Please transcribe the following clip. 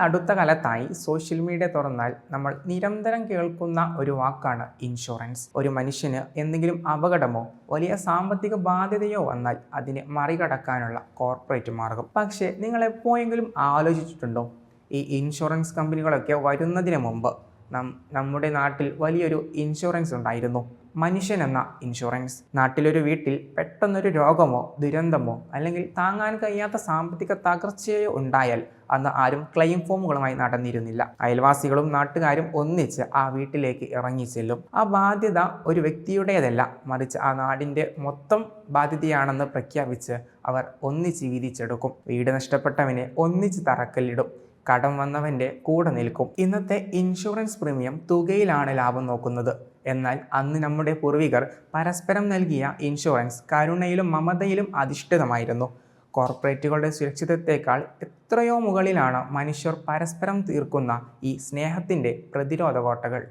അടുത്ത കാലത്തായി social media തുറന്നാൽ നമ്മൾ നിരന്തരം കേൾക്കുന്ന ഒരു വാക്കാണ് ഇൻഷുറൻസ്. ഒരു മനുഷ്യന് എന്തെങ്കിലും അപകടമോ വലിയ സാമ്പത്തിക ബാധ്യതയോ വന്നാൽ അതിനെ മറികടക്കാനുള്ള കോർപ്പറേറ്റ് മാർഗം. പക്ഷേ നിങ്ങൾ എപ്പോഴെങ്കിലും ആലോചിച്ചിട്ടുണ്ടോ, ഈ ഇൻഷുറൻസ് കമ്പനികളൊക്കെ വരുന്നതിന് മുമ്പ് നമ്മുടെ നാട്ടിൽ വലിയൊരു ഇൻഷുറൻസ് ഉണ്ടായിരുന്നു, മനുഷ്യൻ എന്ന ഇൻഷുറൻസ്. നാട്ടിലൊരു വീട്ടിൽ പെട്ടെന്നൊരു രോഗമോ ദുരന്തമോ അല്ലെങ്കിൽ താങ്ങാൻ കഴിയാത്ത സാമ്പത്തിക തകർച്ചയോ ഉണ്ടായാൽ അന്ന് ആരും ക്ലെയിം ഫോമുകളുമായി നടന്നിരുന്നില്ല. അയൽവാസികളും നാട്ടുകാരും ഒന്നിച്ച് ആ വീട്ടിലേക്ക് ഇറങ്ങിച്ചെല്ലും. ആ ബാധ്യത ഒരു വ്യക്തിയുടേതല്ല, മറിച്ച് ആ നാടിൻ്റെ മൊത്തം ബാധ്യതയാണെന്ന് പ്രഖ്യാപിച്ച് അവർ ഒന്നിച്ച് വീതിച്ചെടുക്കും. വീട് നഷ്ടപ്പെട്ടവനെ ഒന്നിച്ച് തറക്കല്ലിടും, കടം വന്നവൻ്റെ കൂടെ നിൽക്കും. ഇന്നത്തെ ഇൻഷുറൻസ് പ്രീമിയം തുകയിലാണ് ലാഭം നോക്കുന്നത്. എന്നാൽ അന്ന് നമ്മുടെ പൂർവികർ പരസ്പരം നൽകിയ ഇൻഷുറൻസ് കരുണയിലും മമതയിലും അധിഷ്ഠിതമായിരുന്നു. കോർപ്പറേറ്റുകളുടെ സുരക്ഷിതത്വത്തേക്കാൾ എത്രയോ മുകളിലാണ് മനുഷ്യർ പരസ്പരം തീർക്കുന്ന ഈ സ്നേഹത്തിൻ്റെ പ്രതിരോധ കോട്ടകൾ.